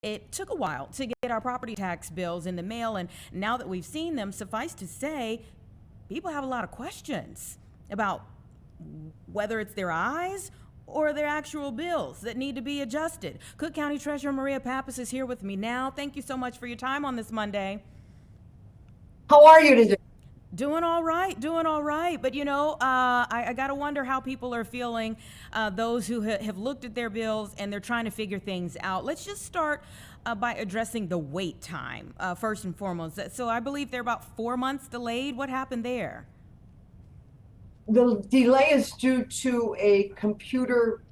it took a while to get our property tax bills in the mail, and now that we've seen them, suffice to say, people have a lot of questions about whether it's their eyes or their actual bills that need to be adjusted. Cook County Treasurer Maria Pappas is here with me now. Thank you so much for your time on this Monday. How are you today? Doing all right, doing all right. But I got to wonder how people are feeling, those who have looked at their bills and they're trying to figure things out. Let's just start by addressing the wait time, first and foremost. So I believe they're about 4 months delayed. What happened there? The delay is due to a computer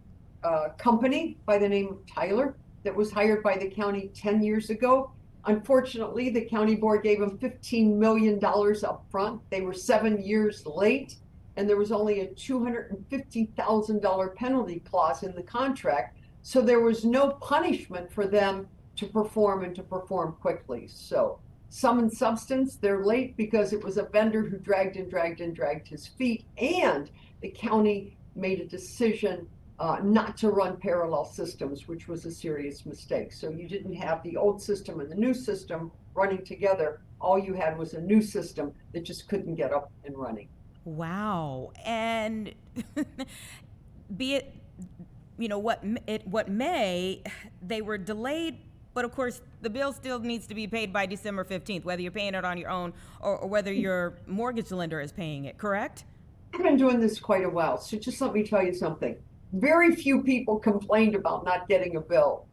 company by the name of Tyler that was hired by the county 10 years ago. Unfortunately, the county board gave them $15 million up front. They were 7 years late, and there was only a $250,000 penalty clause in the contract. So there was no punishment for them to perform and to perform quickly. So sum and substance, they're late because it was a vendor who dragged his feet, and the county made a decision not to run parallel systems, which was a serious mistake. So you didn't have the old system and the new system running together. All you had was a new system that just couldn't get up and running. Wow. And be it, what may, they were delayed, but of course the bill still needs to be paid by December 15th, whether you're paying it on your own or whether your mortgage lender is paying it, correct? I've been doing this quite a while, so just let me tell you something. Very few people complained about not getting a bill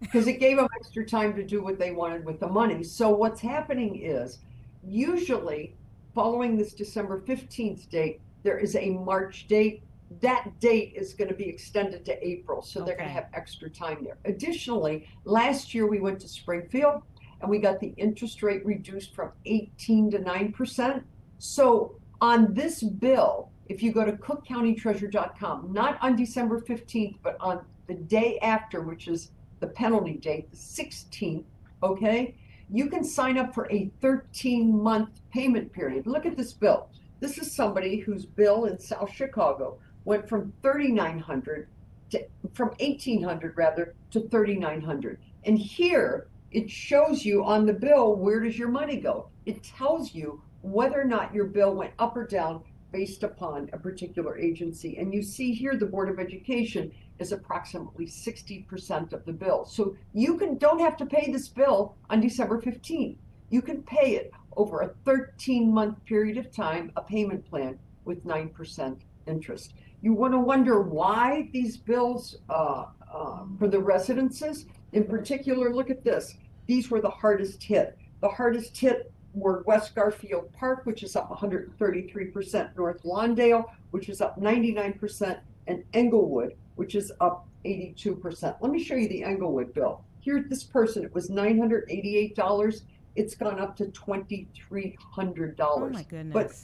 because it gave them extra time to do what they wanted with the money. So what's happening is usually following this December 15th date, there is a March date. That date is going to be extended to April, so they're going to have extra time there. Additionally, last year we went to Springfield and we got the interest rate reduced from 18 to 9%. So on this bill, if you go to cookcountytreasurer.com, not on December 15th, but on the day after, which is the penalty date, the 16th, okay, you can sign up for a 13-month payment period. Look at this bill. This is somebody whose bill in South Chicago went from 3,900 to from 1,800 rather to 3,900. And here it shows you on the bill, where does your money go? It tells you whether or not your bill went up or down based upon a particular agency. And you see here the Board of Education is approximately 60% of the bill. So you don't have to pay this bill on December 15th. You can pay it over a 13-month period of time, a payment plan with 9% interest. You want to wonder why these bills for the residences, in particular, look at this. These were the hardest hit. The hardest hit were West Garfield Park, which is up 133%, North Lawndale, which is up 99%, and Englewood, which is up 82%. Let me show you the Englewood bill. Here, this person, it was $988. It's gone up to $2,300. Oh my goodness. But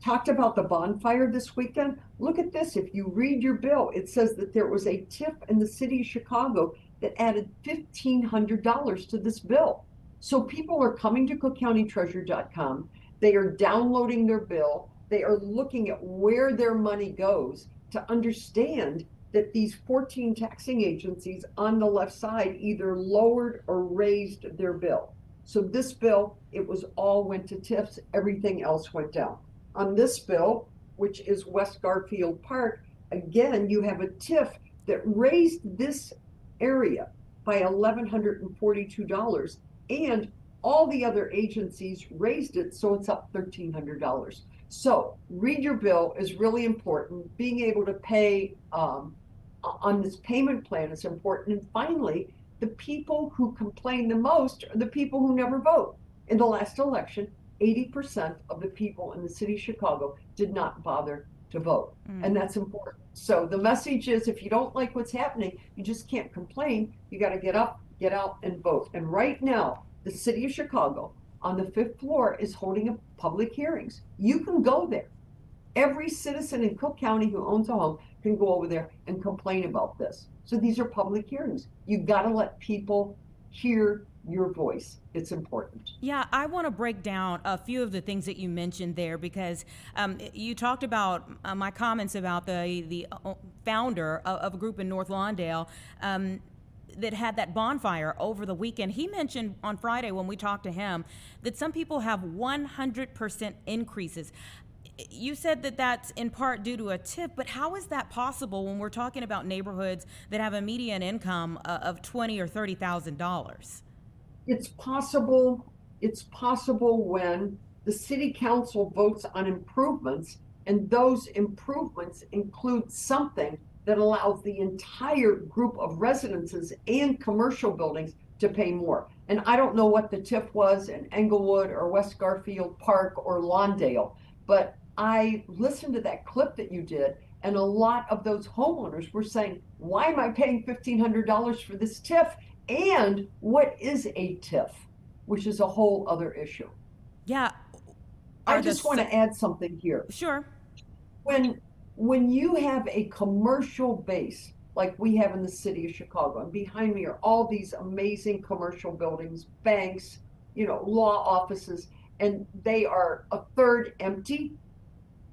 talked about the bonfire this weekend. Look at this. If you read your bill, it says that there was a TIF in the city of Chicago that added $1,500 to this bill. So people are coming to cookcountytreasurer.com. They are downloading their bill. They are looking at where their money goes to understand that these 14 taxing agencies on the left side either lowered or raised their bill. So this bill, it was all went to TIFs. Everything else went down. On this bill, which is West Garfield Park, again, you have a TIF that raised this area by $1,142, and all the other agencies raised it, so it's up $1,300. So read your bill is really important. Being able to pay on this payment plan is important. And finally, the people who complain the most are the people who never vote. In the last election, 80% of the people in the city of Chicago did not bother to vote. And that's important. So the message is, if you don't like what's happening, you just can't complain. You got to get up, get out, and vote. And right now, the city of Chicago on the 5th floor is holding public hearings. You can go there. Every citizen in Cook County who owns a home can go over there and complain about this. So these are public hearings. You got to let people hear your voice. It's important. Yeah, I want to break down a few of the things that you mentioned there, because you talked about my comments about the founder of a group in North Lawndale. that had that bonfire over the weekend, he mentioned on Friday when we talked to him that some people have 100% increases. You said that that's in part due to a tip, but how is that possible when we're talking about neighborhoods that have a median income of $20,000 or $30,000? It's possible. It's possible when the city council votes on improvements, and those improvements include something that allows the entire group of residences and commercial buildings to pay more. And I don't know what the TIF was in Englewood or West Garfield Park or Lawndale, but I listened to that clip that you did, and a lot of those homeowners were saying, why am I paying $1,500 for this TIF? And what is a TIF? Which is a whole other issue. Yeah. I just want to add something here. Sure. When you have a commercial base like we have in the city of Chicago, and behind me are all these amazing commercial buildings, banks, law offices, and they are a third empty,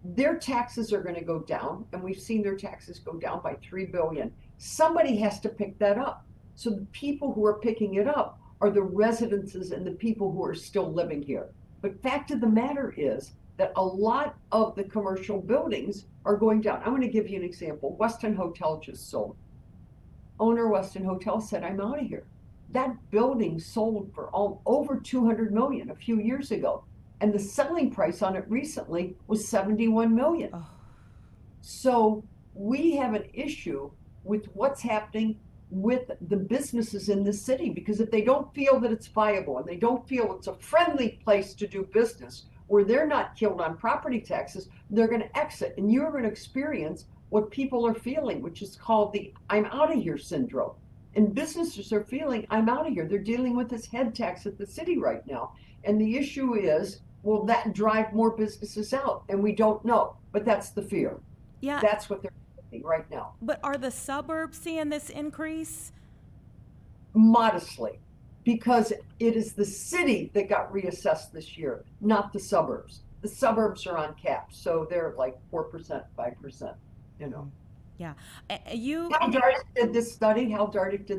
their taxes are going to go down, and we've seen their taxes go down by $3 billion. Somebody has to pick that up. So the people who are picking it up are the residences and the people who are still living here. But fact of the matter is that a lot of the commercial buildings are going down. I'm going to give you an example. Westin Hotel just sold. Owner Westin Hotel said, I'm out of here. That building sold for over $200 million a few years ago. And the selling price on it recently was $71 million. Oh. So we have an issue with what's happening with the businesses in the city, because if they don't feel that it's viable and they don't feel it's a friendly place to do business where they're not killed on property taxes, they're going to exit. And you're going to experience what people are feeling, which is called the I'm out of here syndrome. And businesses are feeling I'm out of here. They're dealing with this head tax at the city right now. And the issue is, will that drive more businesses out? And we don't know, but that's the fear. Yeah. That's what they're feeling right now. But are the suburbs seeing this increase? Modestly, because it is the city that got reassessed this year, not the suburbs. The suburbs are on caps, so they're like 4%, 5%, Yeah. Hal Dardick did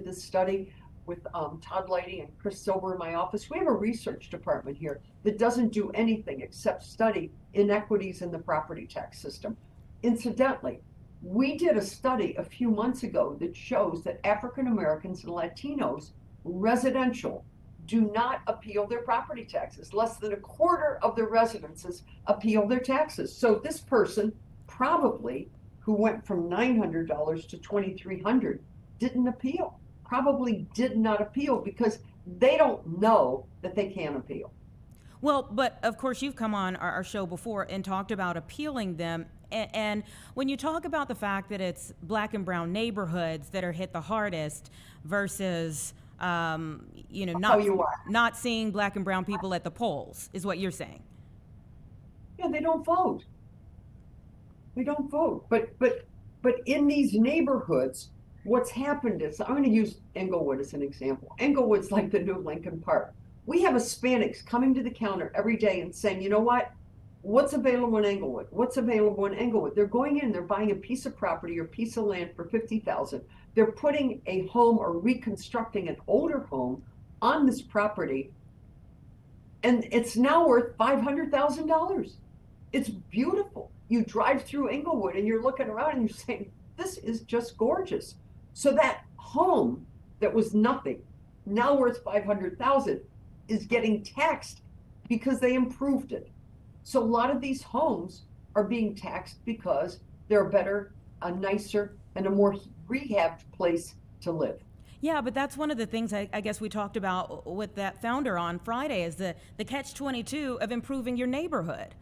this study with Todd Leidy and Chris Silver in my office. We have a research department here that doesn't do anything except study inequities in the property tax system. Incidentally, we did a study a few months ago that shows that African Americans and Latinos residential do not appeal their property taxes. Less than a quarter of their residences appeal their taxes. So this person probably, who went from $900 to $2,300, didn't appeal. Probably did not appeal because they don't know that they can appeal. Well, but of course you've come on our show before and talked about appealing them. And when you talk about the fact that it's black and brown neighborhoods that are hit the hardest versus, not seeing black and brown people at the polls is what you're saying. Yeah, they don't vote. They don't vote. But in these neighborhoods, what's happened is, I'm going to use Englewood as an example. Englewood's like the new Lincoln Park. We have Hispanics coming to the counter every day and saying, you know what? What's available in Englewood? What's available in Englewood? They're going in, they're buying a piece of property or piece of land for $50,000. They're putting a home or reconstructing an older home on this property, and it's now worth $500,000. It's beautiful. You drive through Englewood and you're looking around and you're saying, this is just gorgeous. So that home that was nothing, now worth $500,000, is getting taxed because they improved it. So a lot of these homes are being taxed because they're better, a nicer, and a more rehabbed place to live. Yeah, but that's one of the things I guess we talked about with that founder on Friday is the catch-22 of improving your neighborhood.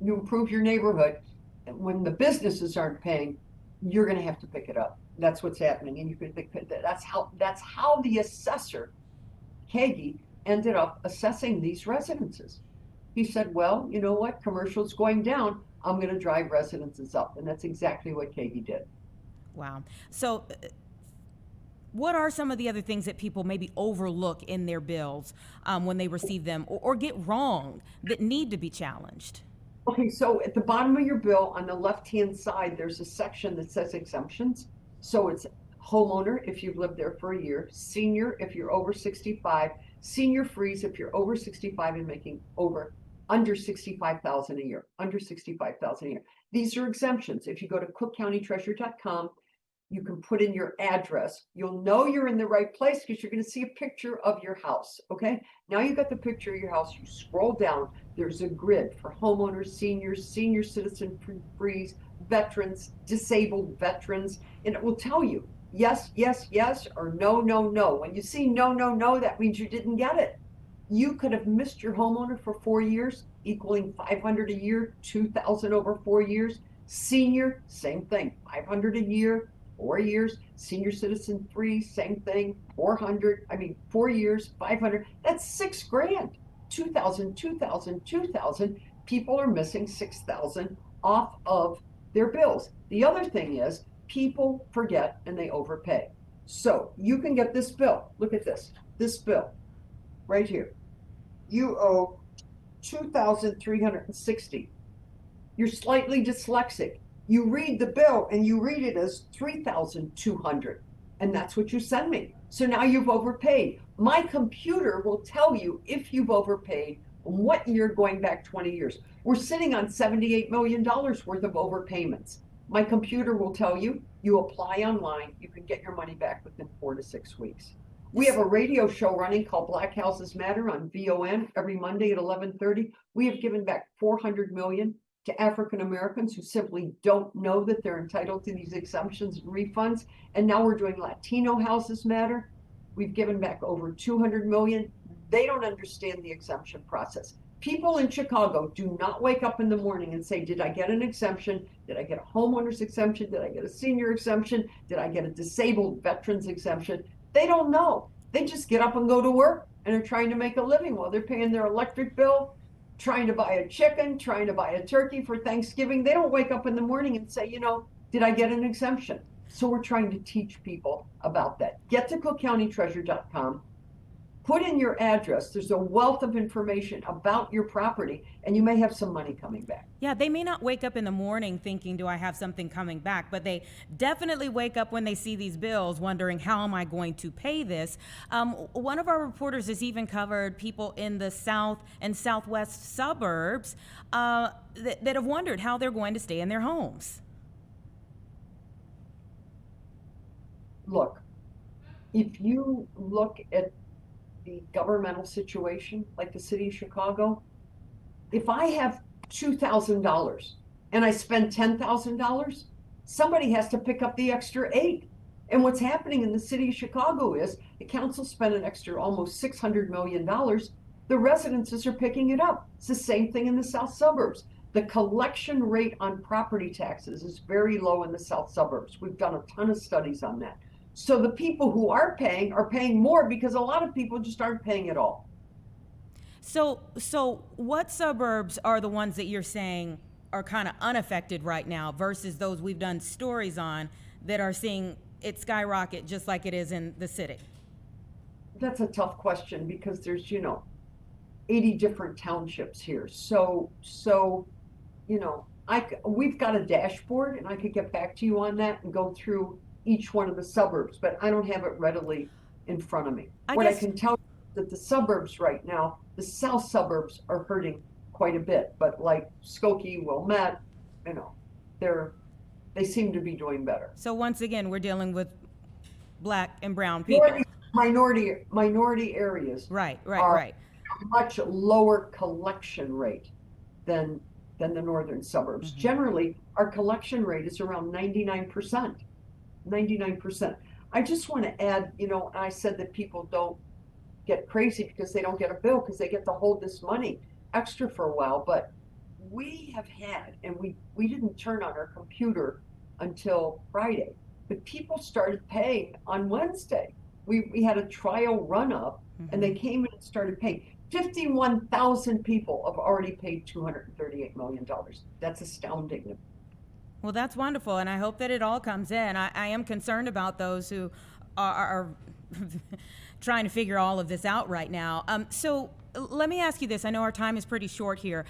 You improve your neighborhood, and when the businesses aren't paying, you're going to have to pick it up. That's what's happening, and you could think that's how the assessor, Kagi, ended up assessing these residences. He said, well, you know what? Commercial's going down. I'm going to drive residences up. And that's exactly what Kagi did. Wow. So what are some of the other things that people maybe overlook in their bills when they receive them or get wrong that need to be challenged? Okay, so at the bottom of your bill on the left-hand side, there's a section that says exemptions. So it's homeowner if you've lived there for a year, senior if you're over 65, senior freeze if you're over 65 and making under 65,000 a year, under 65,000 a year. These are exemptions. If you go to cookcountytreasurer.com, you can put in your address. You'll know you're in the right place because you're going to see a picture of your house. Okay. Now you got the picture of your house. You scroll down. There's a grid for homeowners, seniors, senior citizen freeze, veterans, disabled veterans, and it will tell you yes, yes, yes, or no, no, no. When you see no, no, no, that means you didn't get it. You could have missed your homeowner for 4 years, equaling 500 a year, 2,000 over 4 years. Senior, same thing, 500 a year, 4 years. Senior citizen freeze, same thing, 4 years, 500. That's $6,000. 2,000, 2,000, 2,000. People are missing 6,000 off of their bills. The other thing is people forget and they overpay. So you can get this bill. Look at this bill right here. You owe 2,360. You're slightly dyslexic. You read the bill and you read it as 3,200, and that's what you send me. So now you've overpaid. My computer will tell you if you've overpaid, what year going back 20 years. We're sitting on $78 million worth of overpayments. My computer will tell you, you apply online, you can get your money back within 4 to 6 weeks. We have a radio show running called Black Houses Matter on VON every Monday at 11:30. We have given back $400 million to African Americans who simply don't know that they're entitled to these exemptions and refunds. And now we're doing Latino Houses Matter. We've given back over $200 million. They don't understand the exemption process. People in Chicago do not wake up in the morning and say, did I get an exemption? Did I get a homeowner's exemption? Did I get a senior exemption? Did I get a disabled veterans exemption? They don't know. They just get up and go to work and are trying to make a living while they're paying their electric bill, trying to buy a chicken, trying to buy a turkey for Thanksgiving. They don't wake up in the morning and say, did I get an exemption? So we're trying to teach people about that. Get to cookcountytreasurer.com. Put in your address. There's a wealth of information about your property, and you may have some money coming back. Yeah, they may not wake up in the morning thinking, do I have something coming back? But they definitely wake up when they see these bills wondering, how am I going to pay this? One of our reporters has even covered people in the south and southwest suburbs that have wondered how they're going to stay in their homes. Look, if you look at the governmental situation, like the city of Chicago, if I have $2,000 and I spend $10,000, somebody has to pick up the extra $8,000. And what's happening in the city of Chicago is the council spent an extra almost $600 million. The residences are picking it up. It's the same thing in the south suburbs. The collection rate on property taxes is very low in the south suburbs. We've done a ton of studies on that. So the people who are paying more because a lot of people just aren't paying at all. So what suburbs are the ones that you're saying are kind of unaffected right now versus those we've done stories on that are seeing it skyrocket just like it is in the city? That's a tough question because there's, 80 different townships here. So we've got a dashboard and I could get back to you on that and go through each one of the suburbs, but I don't have it readily in front of me. I can tell you that the suburbs right now, the south suburbs are hurting quite a bit, but like Skokie, Wilmette, they seem to be doing better. So once again, we're dealing with Black and brown people. Minority areas. Right. Much lower collection rate than the northern suburbs. Mm-hmm. Generally, our collection rate is around 99%. 99%. I just want to add, I said that people don't get crazy because they don't get a bill because they get to hold this money extra for a while. But we have had, and we didn't turn on our computer until Friday, but people started paying on Wednesday. We had a trial run up, mm-hmm. and they came in and started paying. 51,000 people have already paid $238 million. That's astounding. Well, that's wonderful, and I hope that it all comes in. I am concerned about those who are trying to figure all of this out right now. So let me ask you this. I know our time is pretty short here.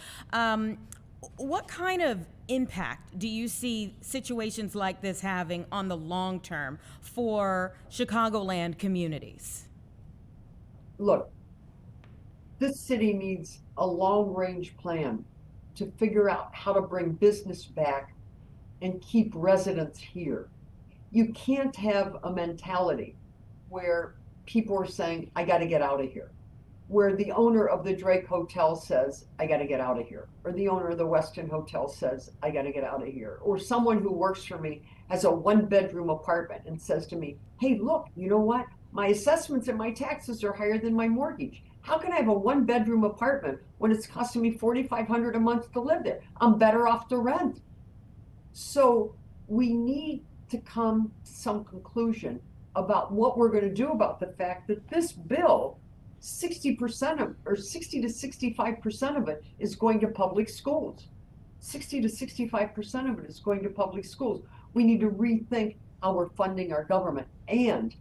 What kind of impact do you see situations like this having on the long term for Chicagoland communities? Look, this city needs a long-range plan to figure out how to bring business back and keep residents here. You can't have a mentality where people are saying, I got to get out of here, where the owner of the Drake Hotel says, I got to get out of here, or the owner of the Westin Hotel says, I got to get out of here, or someone who works for me has a one-bedroom apartment and says to me, hey, look, you know what? My assessments and my taxes are higher than my mortgage. How can I have a one-bedroom apartment when it's costing me $4,500 a month to live there? I'm better off to rent. So we need to come to some conclusion about what we're going to do about the fact that this bill, 60% of, or 60 to 65% of it is going to public schools. 60 to 65% of it is going to public schools. We need to rethink how we're funding our government. And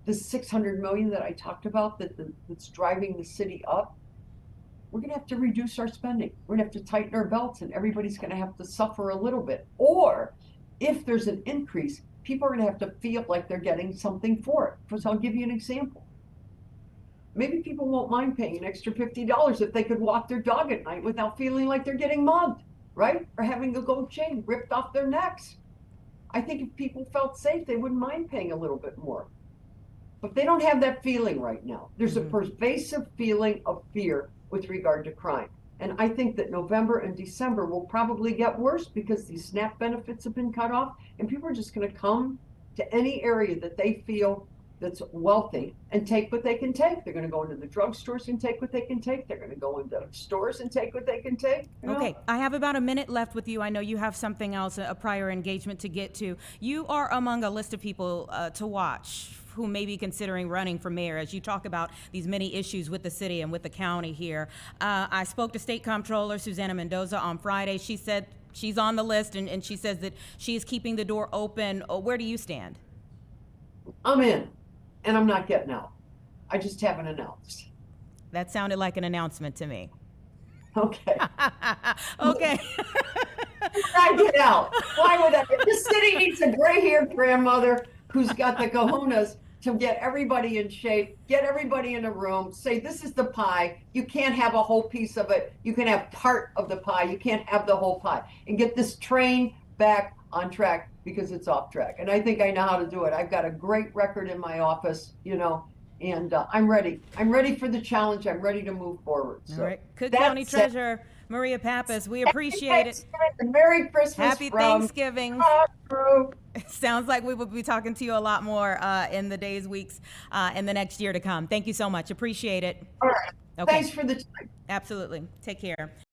the $600 million that I talked about that's driving the city up, we're going to have to reduce our spending. We're going to have to tighten our belts, and everybody's going to have to suffer a little bit. Or if there's an increase, people are going to have to feel like they're getting something for it. Because I'll give you an example. Maybe people won't mind paying an extra $50 if they could walk their dog at night without feeling like they're getting mugged, right? Or having a gold chain ripped off their necks. I think if people felt safe, they wouldn't mind paying a little bit more. But they don't have that feeling right now. There's a pervasive feeling of fear with regard to crime. And I think that November and December will probably get worse because these SNAP benefits have been cut off, and people are just going to come to any area that they feel that's wealthy and take what they can take. They're going to go into the drugstores and take what they can take. They're going to go into stores and take what they can take. You know? Okay, I have about a minute left with you. I know you have something else, a prior engagement to get to. You are among a list of people to watch who may be considering running for mayor as you talk about these many issues with the city and with the county here. I spoke to State Comptroller Susana Mendoza on Friday. She said she's on the list, and she says that she is keeping the door open. Where do you stand? I'm in, and I'm not getting out. I just haven't announced. That sounded like an announcement to me. Okay. Okay. I get out. Why would I? This city needs a gray-haired grandmother who's got the kahunas to get everybody in shape, get everybody in a room, say, this is the pie. You can't have a whole piece of it. You can have part of the pie. You can't have the whole pie. And get this train back on track because it's off track. And I think I know how to do it. I've got a great record in my office, you know, and I'm ready. I'm ready for the challenge. I'm ready to move forward. So all right. Cook County Treasurer Maria Pappas, we appreciate it. Merry Christmas. Happy Thanksgiving. Sounds like we will be talking to you a lot more in the days, weeks, and the next year to come. Thank you so much. Appreciate it. All right. Okay. Thanks for the time. Absolutely. Take care.